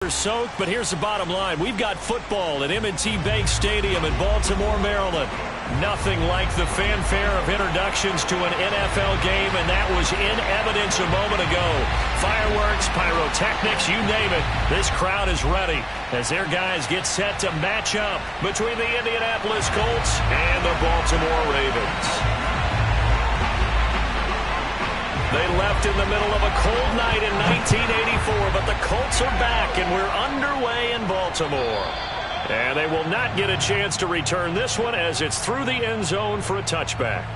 are soaked, but here's the bottom line. We've got football at M&T Bank Stadium in Baltimore, Maryland. Nothing like the fanfare of introductions to an NFL game, and that was in evidence a moment ago. Fireworks, pyrotechnics, you name it. This crowd is ready as their guys get set to match up between the Indianapolis Colts and the Baltimore Ravens. They left in the middle of a cold night in 1984, but the Colts are back, and we're underway in Baltimore. And they will not get a chance to return this one as it's through the end zone for a touchback.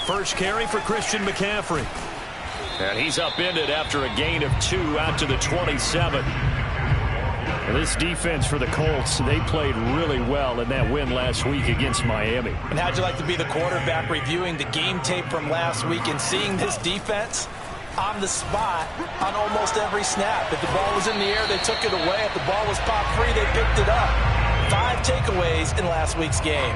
First carry for Christian McCaffrey. And he's upended after a gain of 2 out to the 27. And this defense for the Colts, they played really well in that win last week against Miami. And how'd you like to be the quarterback reviewing the game tape from last week and seeing this defense on the spot on almost every snap? If the ball was in the air, they took it away. If the ball was popped free, they picked it up. 5 takeaways in last week's game.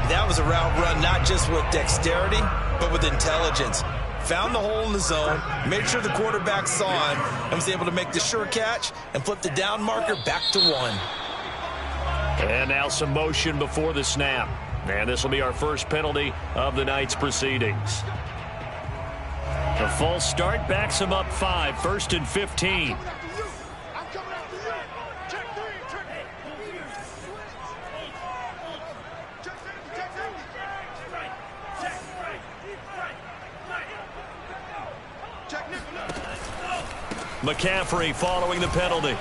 That was a route run not just with dexterity, but with intelligence. Found the hole in the zone, made sure the quarterback saw him, and was able to make the sure catch and flip the down marker back to 1. And now some motion before the snap. And this will be our first penalty of the night's proceedings. The false start backs him up 5, 1st and 15. McCaffrey following the penalty.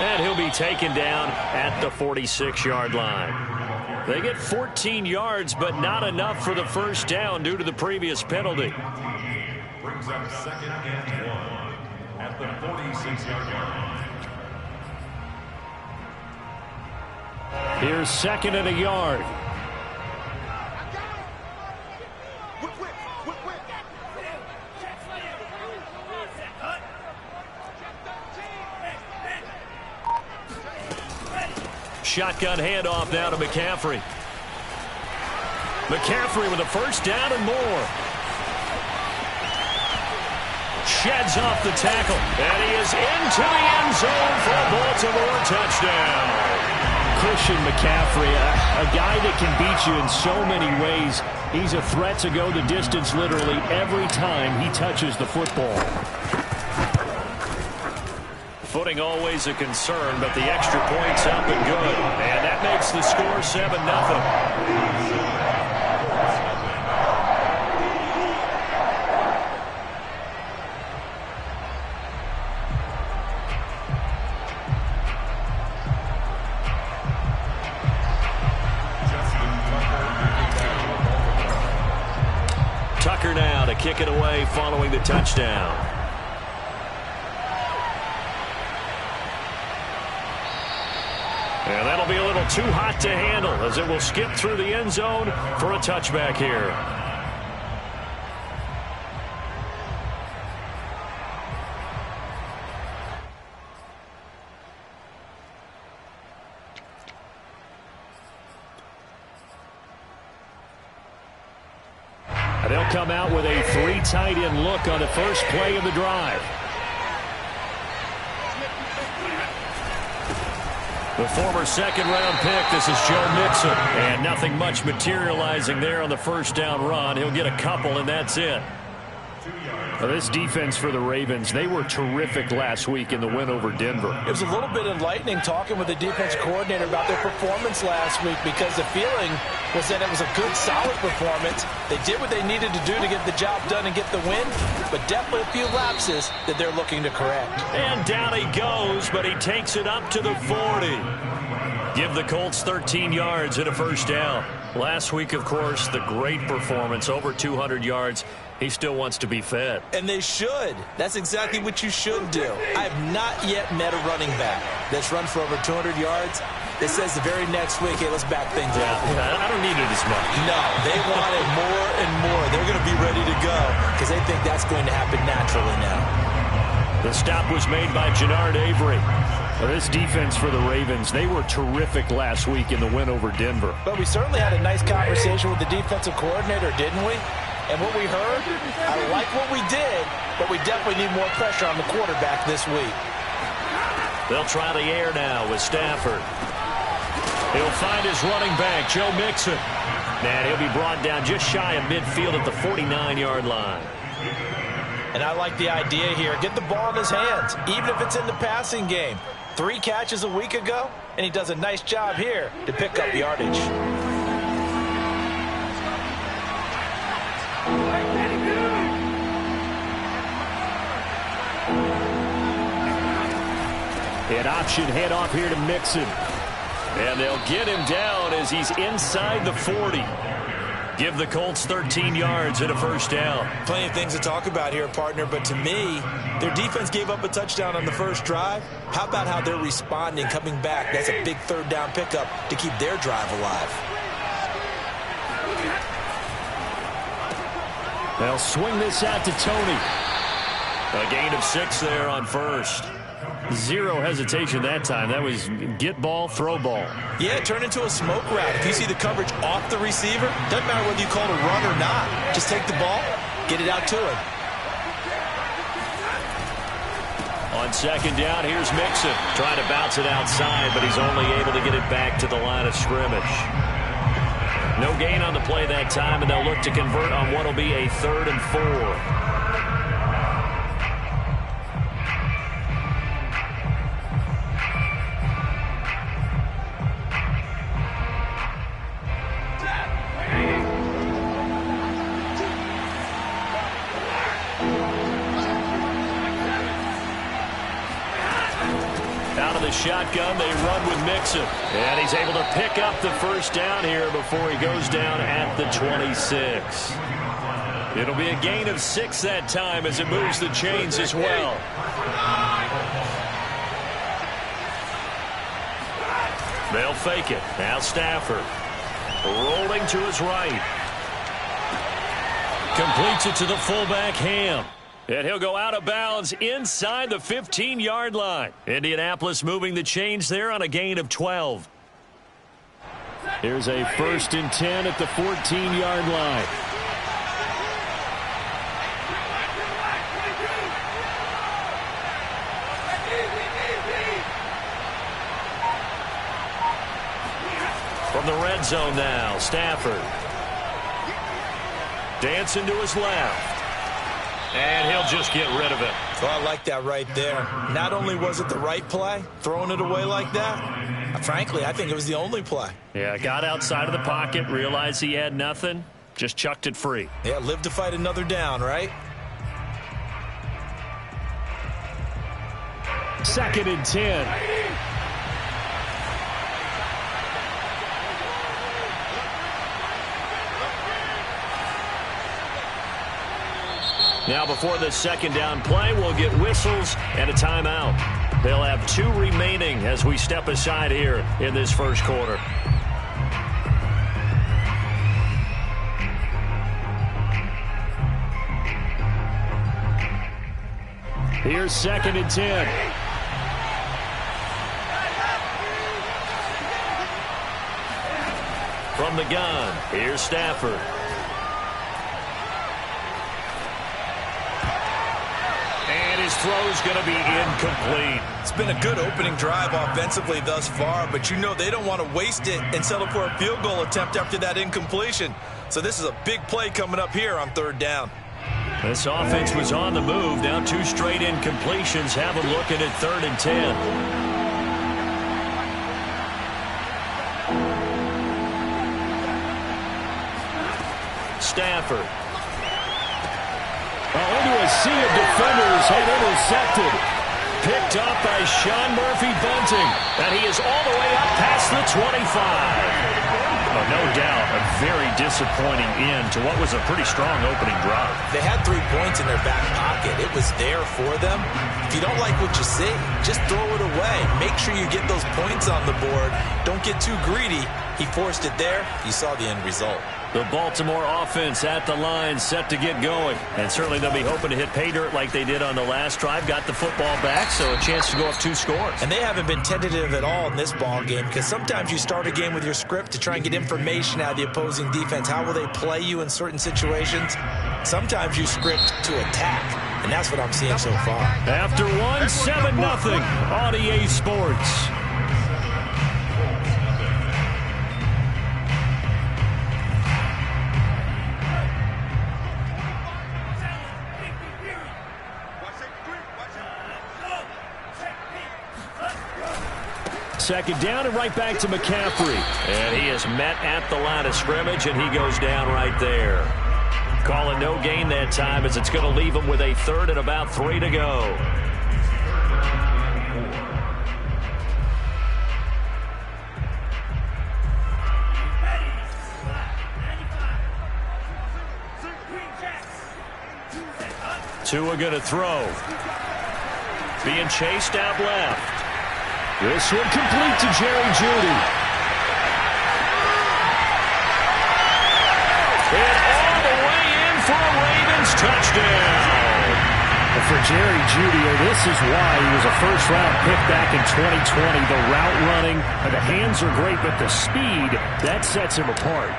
And he'll be taken down at the 46-yard line. They get 14 yards, but not enough for the first down due to the previous penalty. Brings up 2nd and 1 at the 46-yard line. Here's 2nd and a yard. Shotgun handoff now to McCaffrey. McCaffrey with a first down and more. Sheds off the tackle. And he is into the end zone for a Baltimore touchdown. Christian McCaffrey, a guy that can beat you in so many ways. He's a threat to go the distance literally every time he touches the football. Footing always a concern, but the extra point's up and good. And that makes the score 7-0. Tucker now to kick it away following the touchdown. And that'll be a little too hot to handle as it will skip through the end zone for a touchback here. And they'll come out with a 3 tight end look on the first play of the drive. The former second-round pick, this is Joe Mixon. And nothing much materializing there on the first down run. He'll get a couple, and that's it. Well, this defense for the Ravens, they were terrific last week in the win over Denver. It was a little bit enlightening talking with the defense coordinator about their performance last week because the feeling was that it was a good, solid performance. They did what they needed to do to get the job done and get the win, but definitely a few lapses that they're looking to correct. And down he goes, but he takes it up to the 40. Give the Colts 13 yards and a first down. Last week, of course, the great performance, over 200 yards. He still wants to be fed. And they should. That's exactly what you should do. I have not yet met a running back that's run for over 200 yards It says the very next week, hey, let's back things up. I don't need it as much. No, they want it more and more. They're going to be ready to go because they think that's going to happen naturally now. The stop was made by Jannard Avery. Well, this defense for the Ravens, they were terrific last week in the win over Denver. But we certainly had a nice conversation with the defensive coordinator, didn't we? And what we heard, I like what we did, but we definitely need more pressure on the quarterback this week. They'll try the air now with Stafford. He'll find his running back, Joe Mixon. And he'll be brought down just shy of midfield at the 49-yard line. And I like the idea here. Get the ball in his hands, even if it's in the passing game. 3 catches a week ago, and he does a nice job here to pick up yardage. An option handoff here to Mixon. And they'll get him down as he's inside the 40. Give the Colts 13 yards and a first down. Plenty of things to talk about here, partner, but to me, their defense gave up a touchdown on the first drive. How about how they're responding, coming back? That's a big third down pickup to keep their drive alive. They'll swing this out to Tony. A gain of 6 there on first. Zero hesitation that time. That was get ball, throw ball. Yeah, it turned into a smoke route. If you see the coverage off the receiver, doesn't matter whether you call it a run or not. Just take the ball, get it out to him. On second down, here's Mixon. Trying to bounce it outside, but he's only able to get it back to the line of scrimmage. No gain on the play that time, and they'll look to convert on what will be a 3rd and 4. Shotgun, they run with Mixon. And he's able to pick up the first down here before he goes down at the 26. It'll be a gain of 6 that time as it moves the chains as well. They'll fake it. Now Stafford. Rolling to his right. Completes it to the fullback, Ham. And he'll go out of bounds inside the 15-yard line. Indianapolis moving the chains there on a gain of 12. Here's a 1st and 10 at the 14-yard line. From the red zone now, Stafford. Dancing to his left. And he'll just get rid of it. Well, I like that right there. Not only was it the right play, throwing it away like that, frankly, I think it was the only play. Yeah, got outside of the pocket, realized he had nothing, just chucked it free. Yeah, live to fight another down, right? 2nd and 10. Now before the second down play, we'll get whistles and a timeout. They'll have 2 remaining as we step aside here in this first quarter. Here's 2nd and 10. From the gun, here's Stafford. His throw's going to be incomplete. It's been a good opening drive offensively thus far, but you know they don't want to waste it and settle for a field goal attempt after that incompletion. So this is a big play coming up here on 3rd down. This offense was on the move. Now 2 straight incompletions have them looking at 3rd and 10. Stafford. Into a sea of defenders and intercepted. Picked up by Sean Murphy-Bunting. And he is all the way up past the 25. Oh, no doubt, a very disappointing end to what was a pretty strong opening drive. They had 3 points in their back pocket. It was there for them. If you don't like what you see, just throw it away. Make sure you get those points on the board. Don't get too greedy. He forced it there. You saw the end result. The Baltimore offense at the line, set to get going. And certainly they'll be hoping to hit pay dirt like they did on the last drive. Got the football back, so a chance to go up 2 scores. And they haven't been tentative at all in this ball game, because sometimes you start a game with your script to try and get information out of the opposing defense. How will they play you in certain situations? Sometimes you script to attack, and that's what I'm seeing so far. After 1, 7-0 on EA Sports. Second down and right back to McCaffrey. And he is met at the line of scrimmage, and he goes down right there. Calling no gain that time, as it's going to leave him with a 3rd and about 3 to go. Tua going to throw. Being chased out left. This one complete to Jerry Jeudy. And all the way in for a Ravens touchdown. And for Jerry Jeudy, this is why he was a first-round pick back in 2020. The route running, the hands are great, but the speed, that sets him apart.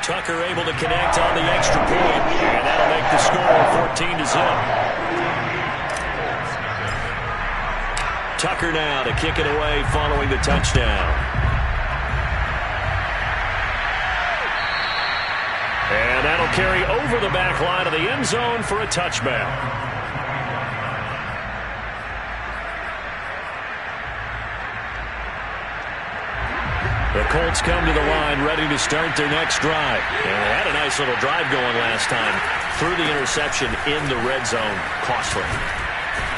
Tucker able to connect on the extra point, and that'll make the score 14-0. Tucker now to kick it away following the touchdown. And that'll carry over the back line of the end zone for a touchback. The Colts come to the line ready to start their next drive. And they had a nice little drive going last time. Threw the interception in the red zone. Costly.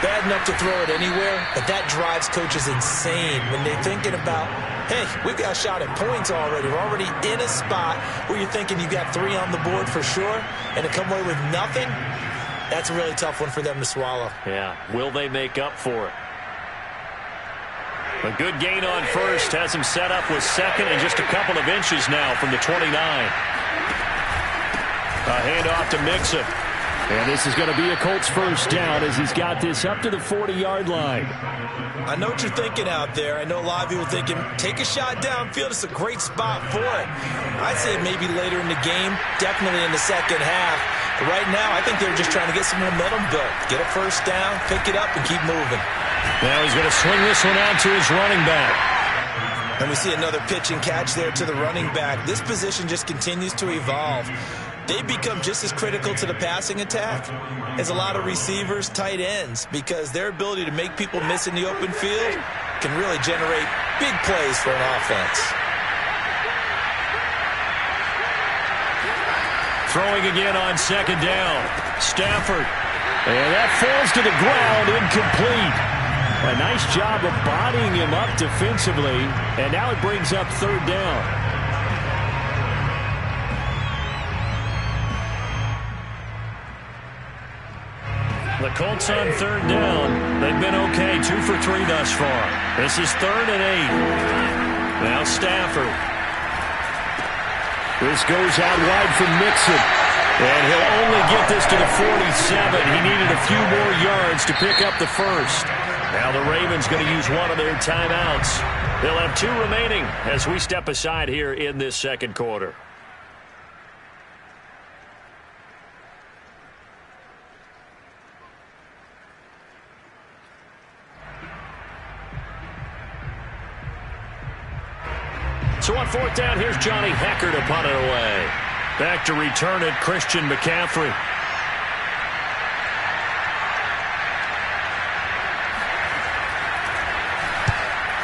Bad enough to throw it anywhere, but that drives coaches insane when they're thinking about, hey, we've got a shot at points already. We're already in a spot where you're thinking you got 3 on the board for sure, and to come away with nothing, that's a really tough one for them to swallow. Yeah, will they make up for it? A good gain on first has him set up with second and just a couple of inches now from the 29. A handoff to Mixon. And this is going to be a Colts first down as he's got this up to the 40-yard line. I know what you're thinking out there. I know a lot of people thinking, take a shot downfield. It's a great spot for it. I'd say maybe later in the game, definitely in the second half. But right now, I think they're just trying to get some momentum built. Get a first down, pick it up, and keep moving. Now he's going to swing this one out to his running back. And we see another pitch and catch there to the running back. This position just continues to evolve. They become just as critical to the passing attack as a lot of receivers, tight ends, because their ability to make people miss in the open field can really generate big plays for an offense. Throwing again on second down. Stafford. And that falls to the ground, incomplete. A nice job of bodying him up defensively, and now it brings up 3rd down. The Colts on 3rd down. They've been okay, 2 for 3 thus far. This is 3rd and 8. Now Stafford. This goes out wide from Mixon. And he'll only get this to the 47. He needed a few more yards to pick up the first. Now the Ravens going to use one of their timeouts. They'll have 2 remaining as we step aside here in this second quarter. So on 4th down, here's Johnny Hecker to punt it away. Back to return it, Christian McCaffrey.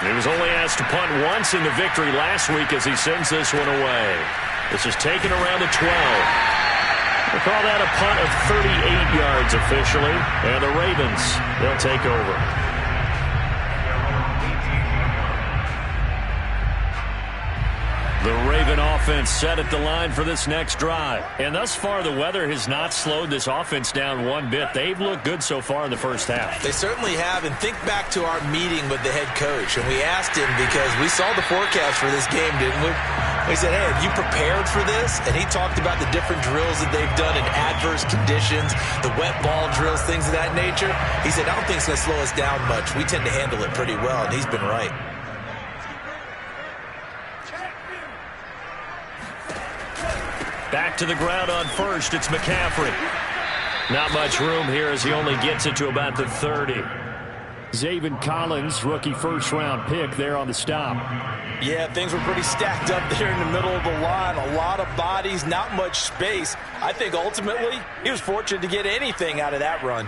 He was only asked to punt once in the victory last week as he sends this one away. This is taken around the 12. We'll call that a punt of 38 yards officially. And the Ravens, they'll take over. The Raven offense set at the line for this next drive. And thus far, the weather has not slowed this offense down one bit. They've looked good so far in the first half. They certainly have. And think back to our meeting with the head coach. And we asked him, because we saw the forecast for this game, didn't we? We said, hey, have you prepared for this? And he talked about the different drills that they've done in adverse conditions, the wet ball drills, things of that nature. He said, I don't think it's going to slow us down much. We tend to handle it pretty well, and he's been right. Back to the ground on first, it's McCaffrey. Not much room here as he only gets it to about the 30. Zaven Collins, rookie first-round pick there on the stop. Yeah, things were pretty stacked up there in the middle of the line. A lot of bodies, not much space. I think ultimately he was fortunate to get anything out of that run.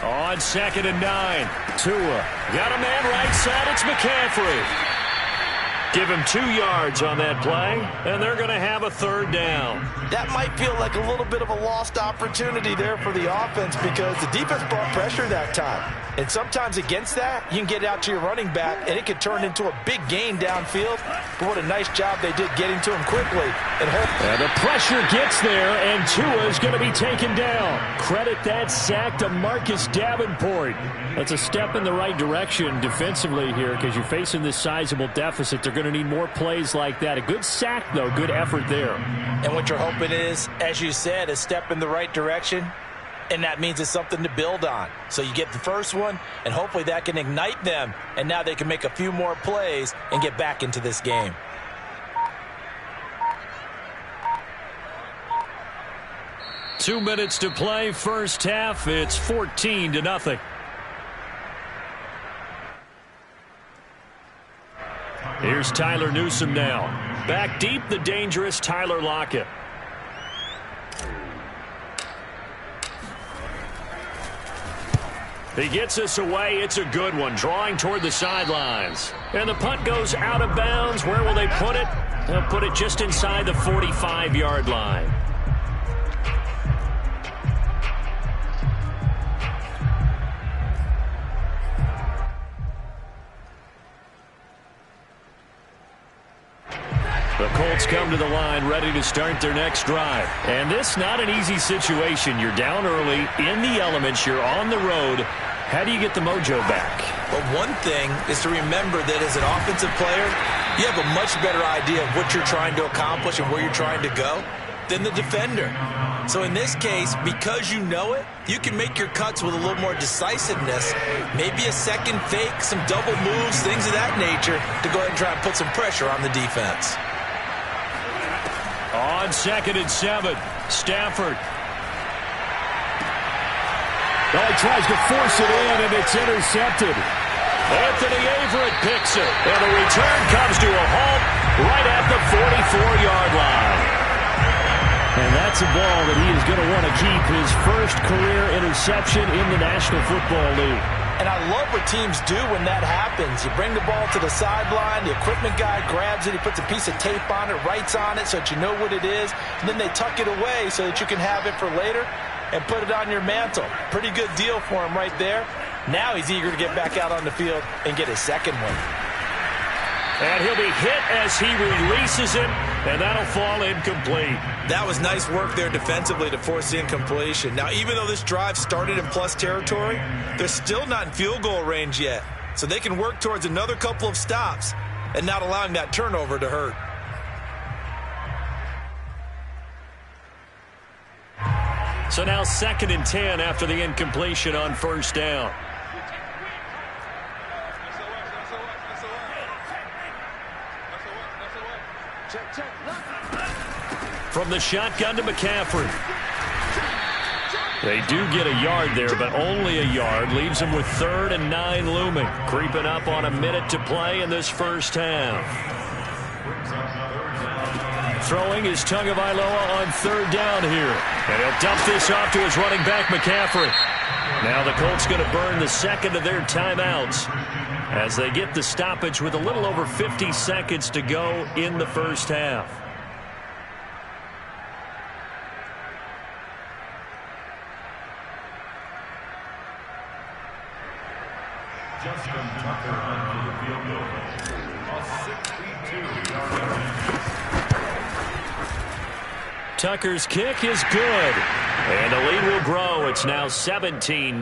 On 2nd and 9. Tua got a man right side. It's McCaffrey. Give him 2 yards on that play, and they're going to have a 3rd down. That might feel like a little bit of a lost opportunity there for the offense because the defense brought pressure that time. And sometimes against that, you can get it out to your running back, and it could turn into a big gain downfield. But what a nice job they did getting to him quickly. And the pressure gets there, and Tua is going to be taken down. Credit that sack to Marcus Davenport. That's a step in the right direction defensively here because you're facing this sizable deficit. They're going to need more plays like that. A good sack, though. Good effort there. And what you're hoping is, as you said, a step in the right direction. And that means it's something to build on. So you get the first one, and hopefully that can ignite them. And now they can make a few more plays and get back into this game. Two minutes to play, first half. It's 14-0. Here's Tyler Newsome now. Back deep, the dangerous Tyler Lockett. He gets us away. It's a good one, drawing toward the sidelines. And the punt goes out of bounds. Where will they put it? They'll put it just inside the 45-yard line. The Colts come to the line ready to start their next drive. And this not an easy situation. You're down early, in the elements, you're on the road. How do you get the mojo back? Well, one thing is to remember that as an offensive player, you have a much better idea of what you're trying to accomplish and where you're trying to go than the defender. So in this case, because you know it, you can make your cuts with a little more decisiveness, maybe a second fake, some double moves, things of that nature, to go ahead and try and put some pressure on the defense. On 2nd and 7, Stafford. Well, he tries to force it in, and it's intercepted. Anthony Averett picks it, and the return comes to a halt right at the 44-yard line. And that's a ball that he is going to want to keep, his first career interception in the National Football League. And I love what teams do when that happens. You bring the ball to the sideline, the equipment guy grabs it, he puts a piece of tape on it, writes on it so that you know what it is, and then they tuck it away so that you can have it for later and put it on your mantle. Pretty good deal for him right there. Now he's eager to get back out on the field and get his second one. And he'll be hit as he releases it, and that'll fall incomplete. That was nice work there defensively to force the incompletion. Now, even though this drive started in plus territory, they're still not in field goal range yet. So they can work towards another couple of stops and not allowing that turnover to hurt. So now 2nd and 10 after the incompletion on first down. From the shotgun to McCaffrey. They do get a yard there, but only a yard. Leaves them with 3rd and 9 looming. Creeping up on a minute to play in this first half. Throwing is Tagovailoa on 3rd down here. And he'll dump this off to his running back, McCaffrey. Now the Colts going to burn the second of their timeouts as they get the stoppage with a little over 50 seconds to go in the first half. Justin Tucker onto the field goal. Tucker's kick is good. And the lead will grow. It's now 17-0.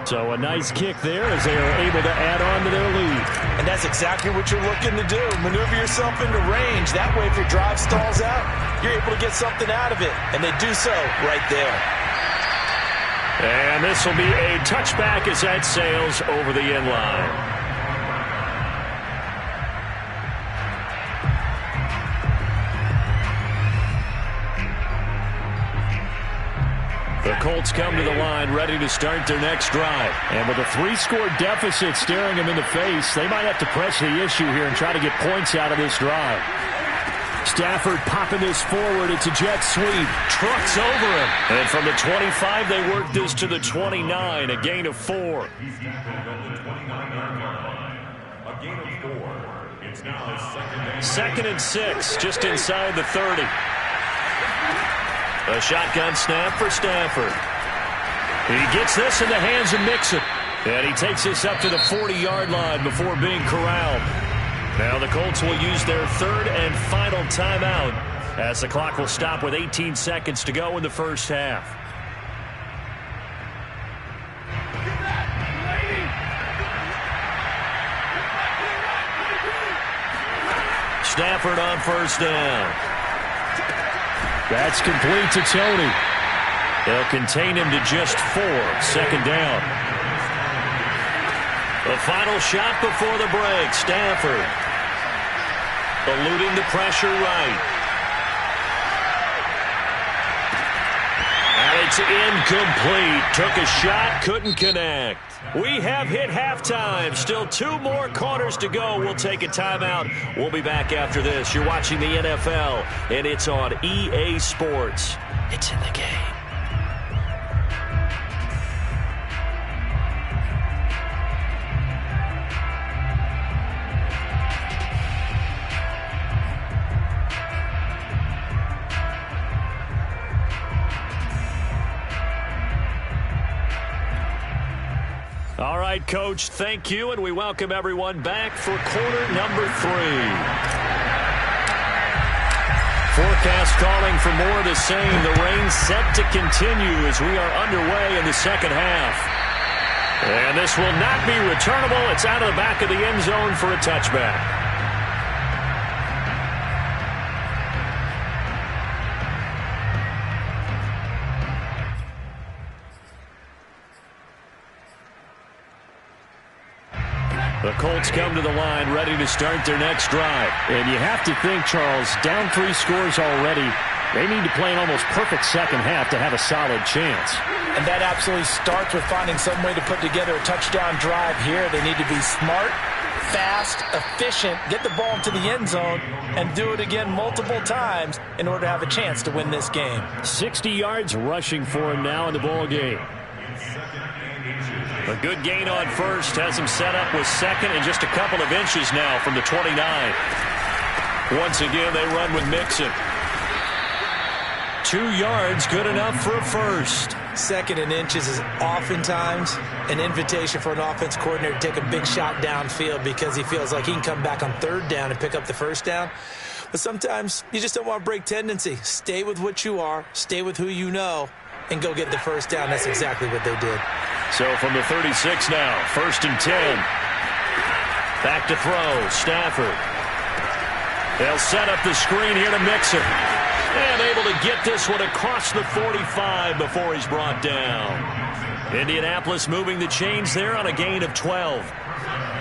So a nice kick there as they are able to add on to their lead. And that's exactly what you're looking to do. Maneuver yourself into range. That way, if your drive stalls out, you're able to get something out of it. And they do so right there. And this will be a touchback as that sails over the end line. The Colts come to the line ready to start their next drive. And with a 3-score deficit staring them in the face, they might have to press the issue here and try to get points out of this drive. Stafford popping this forward. It's a jet sweep. Trucks over him. And from the 25, they work this to the 29, a gain of 4. Second and 6, just inside the 30. A shotgun snap for Stafford. He gets this in the hands of Mixon. And he takes this up to the 40-yard line before being corralled. Now the Colts will use their third and final timeout as the clock will stop with 18 seconds to go in the first half. Stafford on first down. That's complete to Tony. They'll contain him to just 4. Second down. The final shot before the break. Stafford eluding the pressure right. And it's incomplete. Took a shot, couldn't connect. We have hit halftime. Still 2 more quarters to go. We'll take a timeout. We'll be back after this. You're watching the NFL, and it's on EA Sports. It's in the game. All right, Coach, thank you, and we welcome everyone back for quarter number 3. Forecast calling for more of the same. The rain set to continue as we are underway in the second half. And this will not be returnable. It's out of the back of the end zone for a touchback. The Colts come to the line ready to start their next drive. And you have to think, Charles, down 3 scores already. They need to play an almost perfect second half to have a solid chance. And that absolutely starts with finding some way to put together a touchdown drive here. They need to be smart, fast, efficient, get the ball into the end zone, and do it again multiple times in order to have a chance to win this game. 60 yards rushing for him now in the ball game. A good gain on first has him set up with second and just a couple of inches now from the 29. Once again, they run with Mixon. 2 yards, good enough for a first. Second and inches is oftentimes an invitation for an offense coordinator to take a big shot downfield because he feels like he can come back on third down and pick up the first down. But sometimes you just don't want to break tendency. Stay with what you are, stay with who you know, and go get the first down. That's exactly what they did. So from the 36 now, 1st and 10. Back to throw, Stafford. They'll set up the screen here to Mixon. And able to get this one across the 45 before he's brought down. Indianapolis moving the chains there on a gain of 12.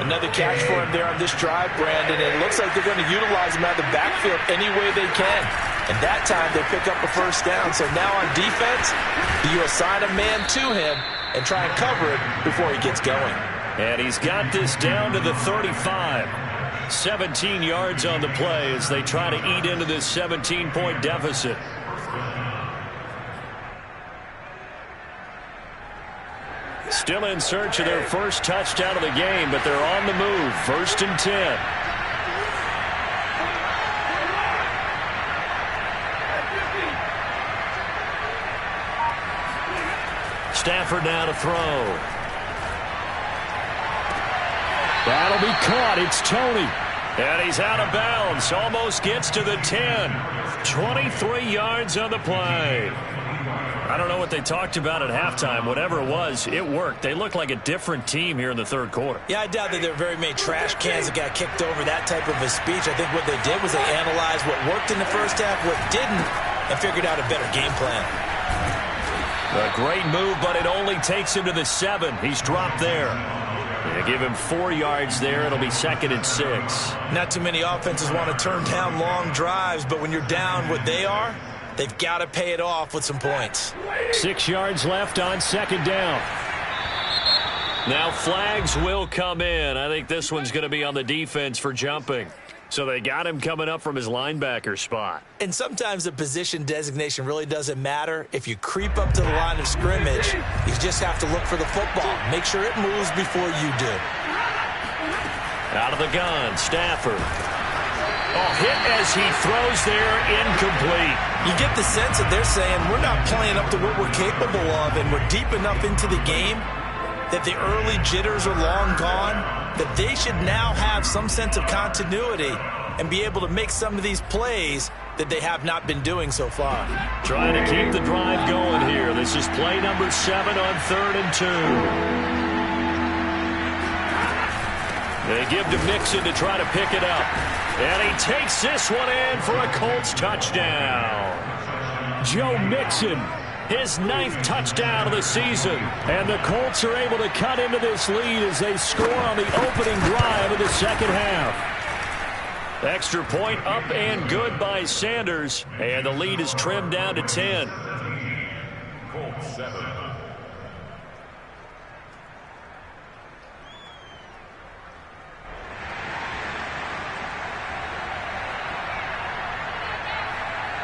Another catch for him there on this drive, Brandon. And it looks like they're going to utilize him out of the backfield any way they can. And that time they pick up a first down. So now on defense, you assign a man to him and try and cover it before he gets going. And he's got this down to the 35. 17 yards on the play as they try to eat into this 17-point deficit. Still in search of their first touchdown of the game, but they're on the move. 1st and 10. Stafford now to throw. That'll be caught. It's Tony. And he's out of bounds. Almost gets to the 10. 23 yards on the play. I don't know what they talked about at halftime. Whatever it was, it worked. They look like a different team here in the third quarter. Yeah, I doubt that there were very many trash cans that got kicked over that type of a speech. I think what they did was they analyzed what worked in the first half, what didn't, and figured out a better game plan. A great move, but it only takes him to the 7. He's dropped there. They give him 4 yards there. It'll be 2nd and 6. Not too many offenses want to turn down long drives, but when you're down what they are, they've got to pay it off with some points. 6 yards left on 2nd down. Now flags will come in. I think this one's going to be on the defense for jumping. So they got him coming up from his linebacker spot. And sometimes the position designation really doesn't matter. If you creep up to the line of scrimmage, you just have to look for the football. Make sure it moves before you do. Out of the gun, Stafford. Oh, hit as he throws there, incomplete. You get the sense that they're saying we're not playing up to what we're capable of, and we're deep enough into the game that the early jitters are long gone, that they should now have some sense of continuity and be able to make some of these plays that they have not been doing so far. Trying to keep the drive going here. This is play number 7 on 3rd and 2. They give to Mixon to try to pick it up. And he takes this one in for a Colts touchdown. Joe Mixon, his 9th touchdown of the season. And the Colts are able to cut into this lead as they score on the opening drive of the second half. Extra point up and good by Sanders. And the lead is trimmed down to 10. Colts 7.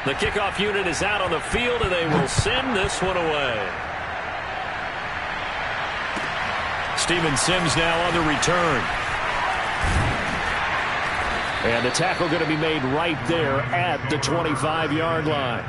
The kickoff unit is out on the field, and they will send this one away. Steven Sims now on the return. And the tackle going to be made right there at the 25-yard line.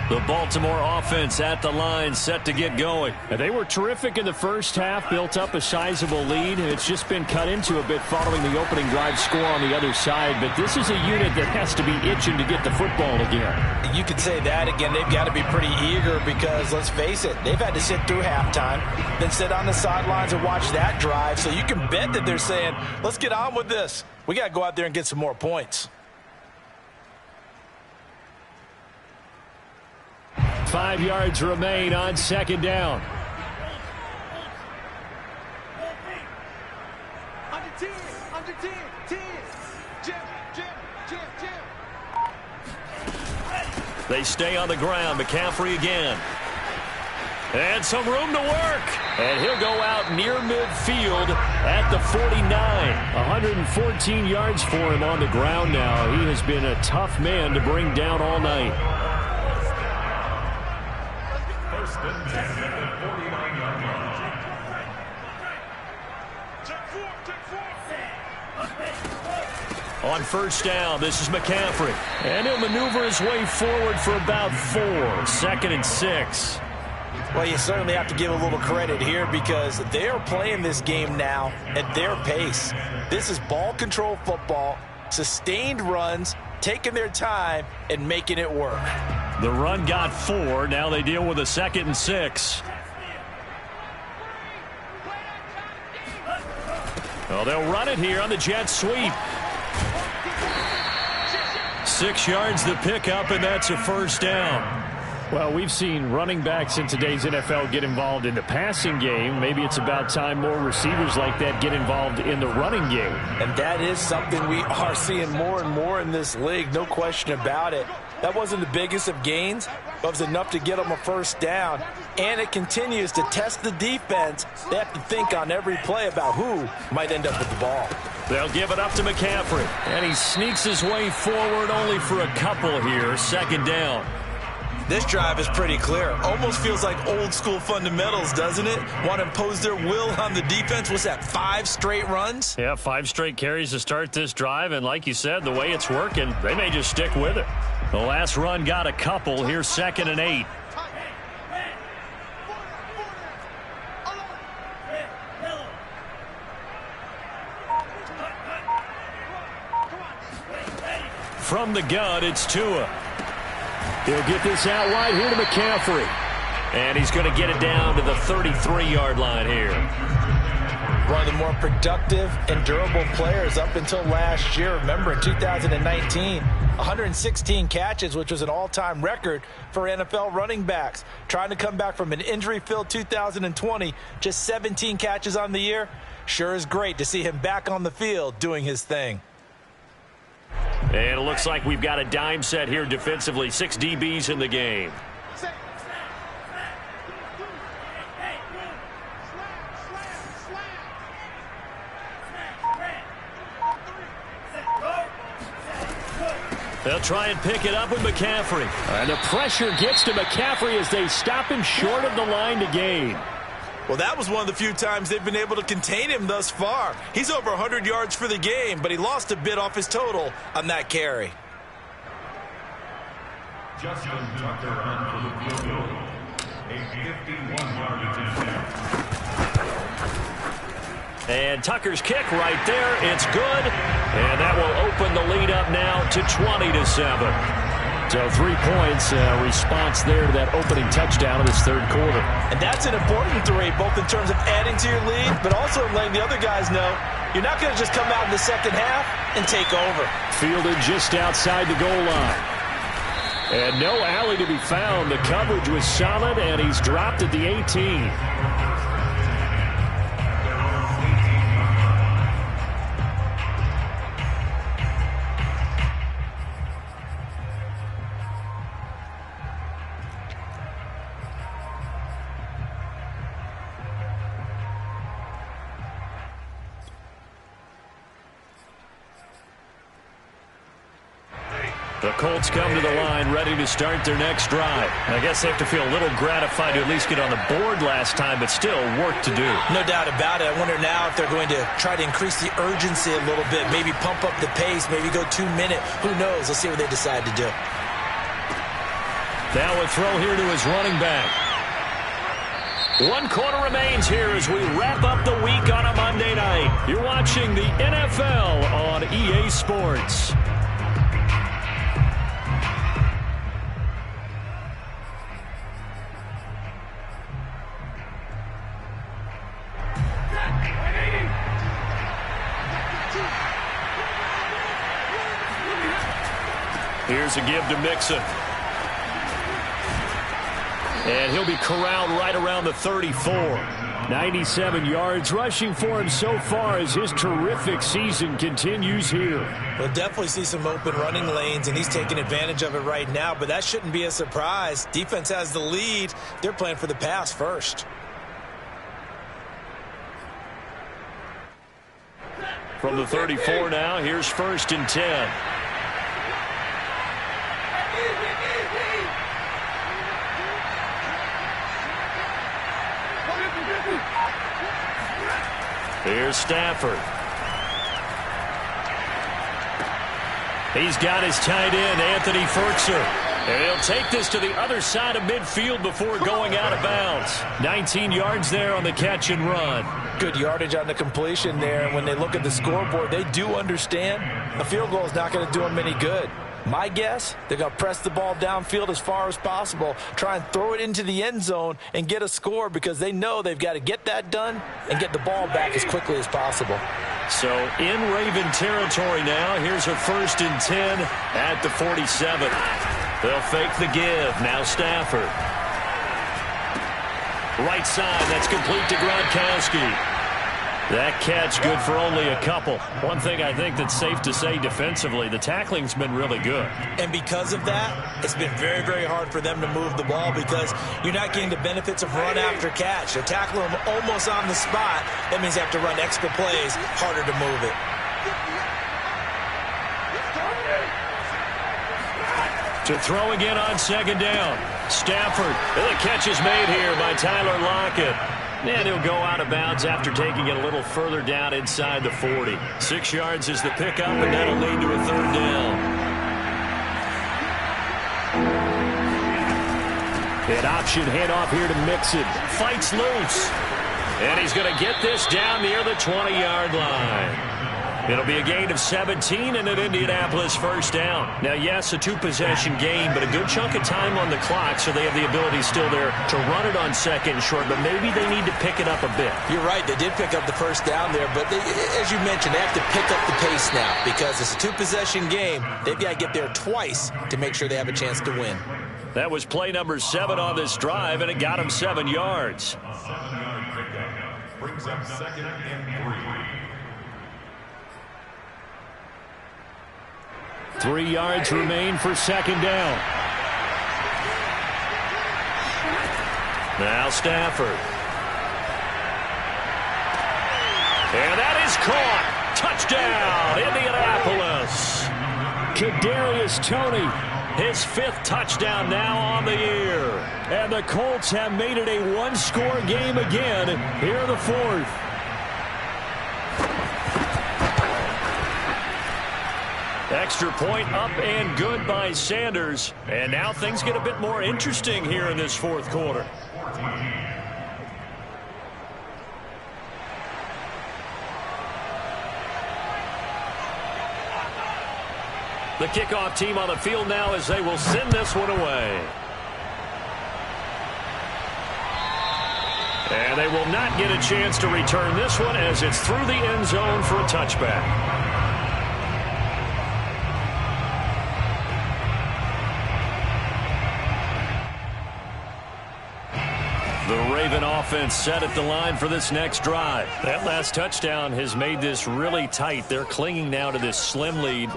The Baltimore offense at the line, set to get going. And they were terrific in the first half, built up a sizable lead, and it's just been cut into a bit following the opening drive score on the other side. But this is a unit that has to be itching to get the football again. You could say that again. They've got to be pretty eager because, let's face it, they've had to sit through halftime, then sit on the sidelines and watch that drive. So you can bet that they're saying, let's get on with this. We got to go out there and get some more points. 5 yards remain on 2nd down. They stay on the ground. McCaffrey again. And some room to work. And he'll go out near midfield at the 49. 114 yards for him on the ground now. He has been a tough man to bring down all night. First and 10 at the 49-yard line. On first down, this is McCaffrey. And he'll maneuver his way forward for about 4. 2nd and 6. Well, you certainly have to give a little credit here because they are playing this game now at their pace. This is ball control football, sustained runs, taking their time and making it work. The run got 4. Now they deal with a 2nd and 6. Well, they'll run it here on the jet sweep. 6 yards the pickup, and that's a first down. Well, we've seen running backs in today's NFL get involved in the passing game. Maybe it's about time more receivers like that get involved in the running game. And that is something we are seeing more and more in this league, no question about it. That wasn't the biggest of gains, but it was enough to get them a first down. And it continues to test the defense. They have to think on every play about who might end up with the ball. They'll give it up to McCaffrey. And he sneaks his way forward only for a couple here. 2nd down. This drive is pretty clear. Almost feels like old school fundamentals, doesn't it? Want to impose their will on the defense. What's that, 5 straight runs? Yeah, 5 straight carries to start this drive. And like you said, the way it's working, they may just stick with it. The last run got a couple. Here's 2nd and 8. from the gun, it's Tua. He'll get this out wide here to McCaffrey. And he's going to get it down to the 33-yard line here. One of the more productive and durable players up until last year. Remember, in 2019, 116 catches, which was an all-time record for NFL running backs. Trying to come back from an injury-filled 2020, just 17 catches on the year. Sure is great to see him back on the field doing his thing. And it looks like we've got a dime set here defensively. 6 DBs in the game. They'll try and pick it up with McCaffrey. And the pressure gets to McCaffrey as they stop him short of the line to gain. Well, that was one of the few times they've been able to contain him thus far. He's over 100 yards for the game, but he lost a bit off his total on that carry. Justin Tucker on for the field goal. A 51-yard attempt. And Tucker's kick right there. It's good. And that will open the lead up now to 20-7. So 3 points, response there to that opening touchdown in this third quarter. And that's an important 3, both in terms of adding to your lead, but also letting the other guys know you're not going to just come out in the second half and take over. Fielded just outside the goal line. And no alley to be found. The coverage was solid, and he's dropped at the 18. The Colts come to the line ready to start their next drive. I guess they have to feel a little gratified to at least get on the board last time, but still work to do. No doubt about it. I wonder now if they're going to try to increase the urgency a little bit, maybe pump up the pace, maybe go 2-minute. Who knows? Let's see what they decide to do. Now a throw here to his running back. 1 quarter remains here as we wrap up the week on a Monday night. You're watching the NFL on EA Sports. Here's a give to Mixon. And he'll be corralled right around the 34. 97 yards rushing for him so far as his terrific season continues here. We'll definitely see some open running lanes, and he's taking advantage of it right now, but that shouldn't be a surprise. Defense has the lead. They're playing for the pass first. From the 34 now, here's 1st and 10. Here's Stafford. He's got his tight end, Anthony Ferkser. And he'll take this to the other side of midfield before going out of bounds. 19 yards there on the catch and run. Good yardage on the completion there. And when they look at the scoreboard, they do understand a field goal is not going to do them any good. My guess, they're going to press the ball downfield as far as possible, try and throw it into the end zone and get a score because they know they've got to get that done and get the ball back as quickly as possible. So in Raven territory now, here's a 1st and 10 at the 47. They'll fake the give. Now Stafford. Right side, that's complete to Gronkowski. That catch good for only a couple. One thing I think that's safe to say defensively, the tackling's been really good. And because of that, it's been very, very hard for them to move the ball because you're not getting the benefits of run after catch. They're tackling them almost on the spot. That means they have to run extra plays, harder to move it. To throw again on 2nd down. Stafford. The catch is made here by Tyler Lockett. And he'll go out of bounds after taking it a little further down inside the 40. 6 yards is the pickup, and that'll lead to a 3rd down. An option handoff here to Mixon. Fights loose. And he's going to get this down near the 20-yard line. It'll be a gain of 17 and an Indianapolis first down. Now, yes, a two-possession game, but a good chunk of time on the clock, so they have the ability still there to run it on second and short, but maybe they need to pick it up a bit. You're right. They did pick up the first down there, but as you mentioned, they have to pick up the pace now because it's a two-possession game. They've got to get there twice to make sure they have a chance to win. That was play number 7 on this drive, and it got him 7 yards. 7-yard pickup brings up 2nd and 3. 3 yards remain for second down. Now Stafford. And that is caught. Touchdown, Indianapolis. Kadarius Toney. His 5th touchdown now on the year. And the Colts have made it a one-score game again here in the 4th. Extra point up and good by Sanders. And now things get a bit more interesting here in this 4th quarter. The kickoff team on the field now as they will send this one away. And they will not get a chance to return this one as it's through the end zone for a touchback. The Raven offense set at the line for this next drive. That last touchdown has made this really tight. They're clinging now to this slim lead.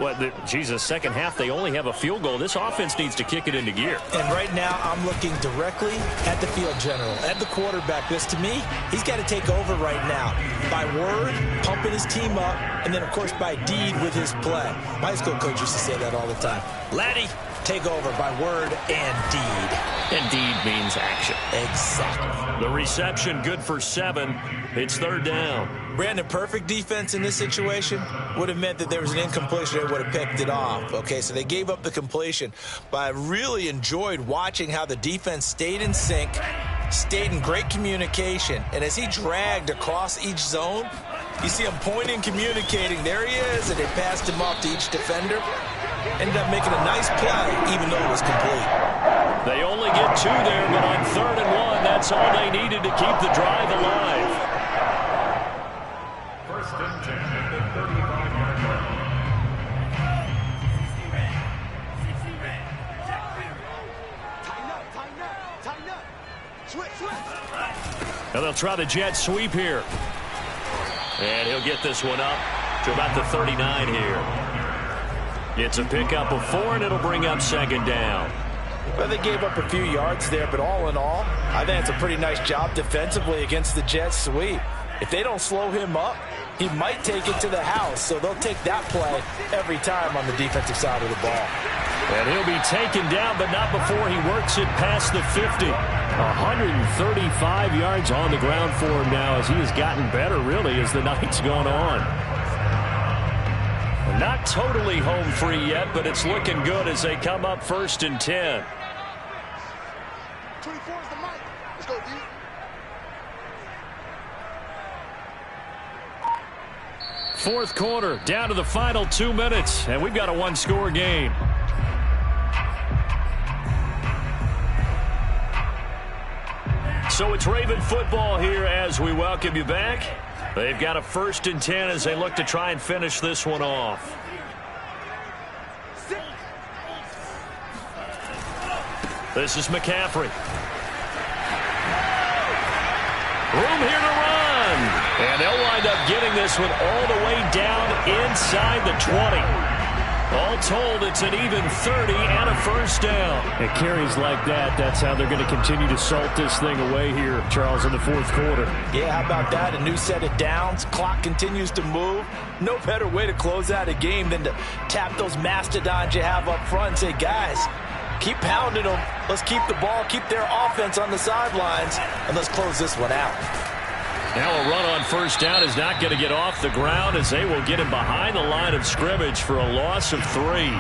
Second half, they only have a field goal. This offense needs to kick it into gear. And right now, I'm looking directly at the field general, at the quarterback. Because to me, he's got to take over right now. By word, pumping his team up, and then, of course, by deed with his play. My high school coach used to say that all the time. Laddie, take over by word and deed. And deed means action. Exactly. The reception good for 7. It's 3rd down. Brandon, perfect defense in this situation would have meant that there was an incompletion. They would have picked it off. Okay, so they gave up the completion. But I really enjoyed watching how the defense stayed in sync, stayed in great communication. And as he dragged across each zone, you see him pointing, communicating. There he is, and they passed him off to each defender. Ended up making a nice play, even though it was complete. They only get 2 there, but on 3rd and 1, that's all they needed to keep the drive alive. 1st and 10 at the 35-yard line. Now they'll try the jet sweep here. And he'll get this one up to about the 39 here. It's a pickup of 4, and it'll bring up 2nd down. Well, they gave up a few yards there, but all in all, I think it's a pretty nice job defensively against the jet sweep. If they don't slow him up, he might take it to the house, so they'll take that play every time on the defensive side of the ball. And he'll be taken down, but not before he works it past the 50. 135 yards on the ground for him now as he has gotten better, really, as the night's gone on. Not totally home free yet, but it's looking good as they come up 1st and 10. 24 is the mic. Let's go, D. Fourth quarter, down to the final 2 minutes, and we've got a one-score game. So it's Raven football here as we welcome you back. They've got a 1st and 10 as they look to try and finish this one off. This is McCaffrey. Room here to run. And they'll wind up getting this one all the way down inside the 20. All told, it's an even 30 and a 1st down. And carries like that, that's how they're going to continue to salt this thing away here, Charles, in the 4th quarter. Yeah, how about that? A new set of downs. Clock continues to move. No better way to close out a game than to tap those mastodons you have up front and say, guys, keep pounding them. Let's keep the ball, keep their offense on the sidelines, and let's close this one out. Now a run on 1st down is not going to get off the ground as they will get him behind the line of scrimmage for a loss of 3. Brought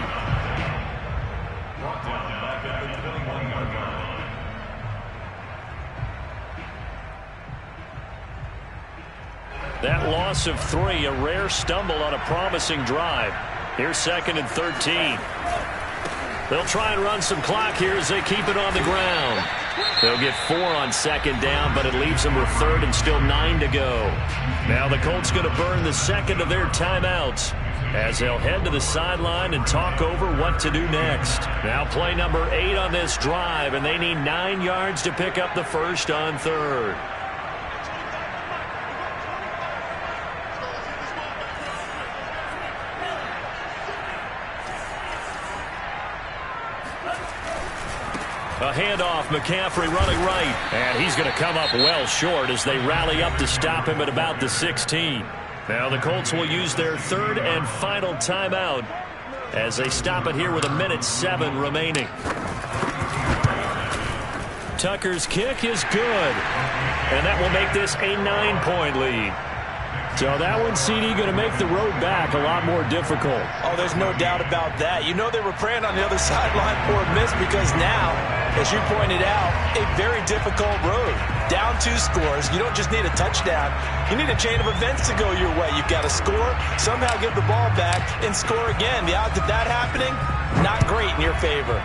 down back at the 21-yard line. That loss of 3, a rare stumble on a promising drive. Here's 2nd and 13. They'll try and run some clock here as they keep it on the ground. They'll get 4 on 2nd down, but it leaves them with 3rd and still 9 to go. Now the Colts going to burn the 2nd of their timeouts as they'll head to the sideline and talk over what to do next. Now play number 8 on this drive, and they need 9 yards to pick up the first on 3rd. A handoff, McCaffrey running right. And he's going to come up well short as they rally up to stop him at about the 16. Now the Colts will use their 3rd and final timeout as they stop it here with 1:07 remaining. Tucker's kick is good. And that will make this a 9-point lead. So that one, CD, going to make the road back a lot more difficult. Oh, there's no doubt about that. You know they were praying on the other sideline for a miss because now, as you pointed out, a very difficult road. Down 2 scores. You don't just need a touchdown. You need a chain of events to go your way. You've got to score, somehow give the ball back, and score again. The odds of that happening, not great in your favor.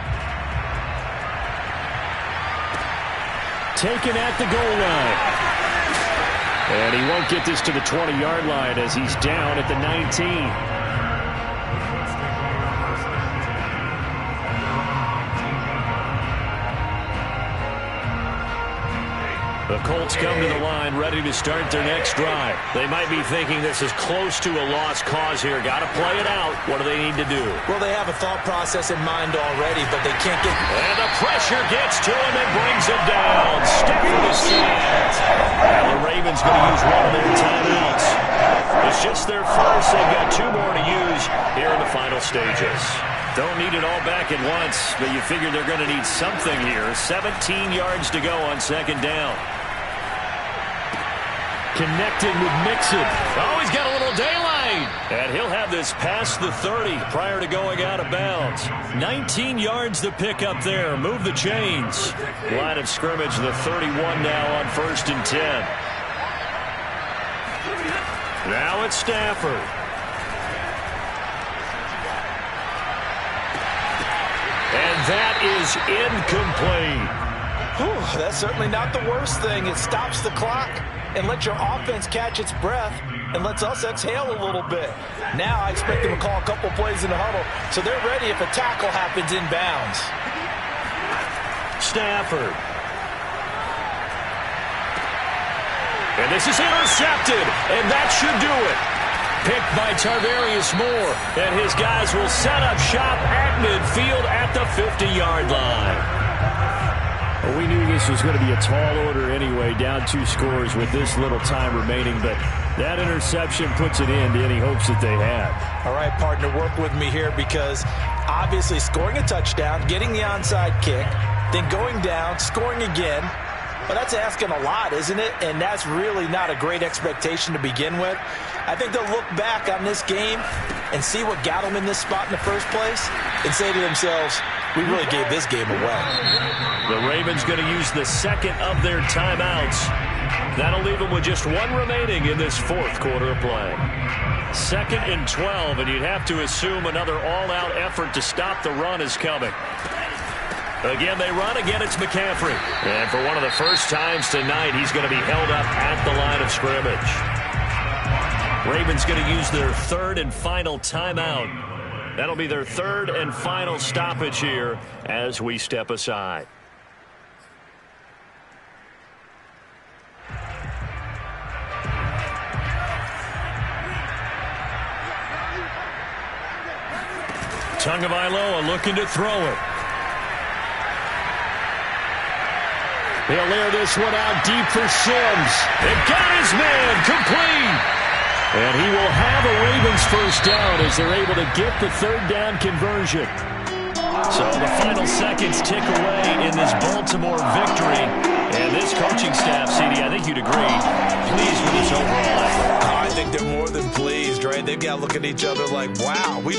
Taken at the goal line. And he won't get this to the 20-yard line as he's down at the 19. The Colts come to the line ready to start their next drive. They might be thinking this is close to a lost cause here. Got to play it out. What do they need to do? Well, they have a thought process in mind already, but they can't get... And the pressure gets to him and brings him down. Stafford is sacked. And the Ravens going to use one of their timeouts. It's just their first. They've got 2 more to use here in the final stages. Don't need it all back at once, but you figure they're going to need something here. 17 yards to go on 2nd down. Connected with Mixon. Oh, he's got a little daylight. And he'll have this past the 30 prior to going out of bounds. 19 yards to pick up there. Move the chains. Line of scrimmage, the 31 now on 1st and 10. Now it's Stafford. And that is incomplete. Whew, that's certainly not the worst thing. It stops the clock and lets your offense catch its breath and lets us exhale a little bit. Now I expect them to call a couple plays in the huddle so they're ready if a tackle happens inbounds. Stafford. And this is intercepted, and that should do it. Picked by Tarvarius Moore, and his guys will set up shop at midfield at the 50-yard line. Well, we knew this was going to be a tall order anyway, down 2 scores with this little time remaining, but that interception puts an end to any hopes that they had. All right, partner, work with me here because obviously scoring a touchdown, getting the onside kick, then going down, scoring again, well, that's asking a lot, isn't it? And that's really not a great expectation to begin with. I think they'll look back on this game and see what got them in this spot in the first place and say to themselves, we really gave this game away. The Ravens going to use the 2nd of their timeouts. That'll leave them with just 1 remaining in this 4th quarter of play. 2nd and 12, and you'd have to assume another all-out effort to stop the run is coming. Again, they run. Again, it's McCaffrey. And for one of the first times tonight, he's going to be held up at the line of scrimmage. Ravens going to use their 3rd and final timeout. That'll be their 3rd and final stoppage here as we step aside. Tagovailoa looking to throw it. He'll layer this one out deep for Sims. It got his man complete. And he will have a Ravens first down as they're able to get the 3rd down conversion. So the final seconds tick away in this Baltimore victory. And this coaching staff, CD, I think you'd agree, pleased with this overall effort. I think they're more than pleased, right? They've got to look at each other like, wow, we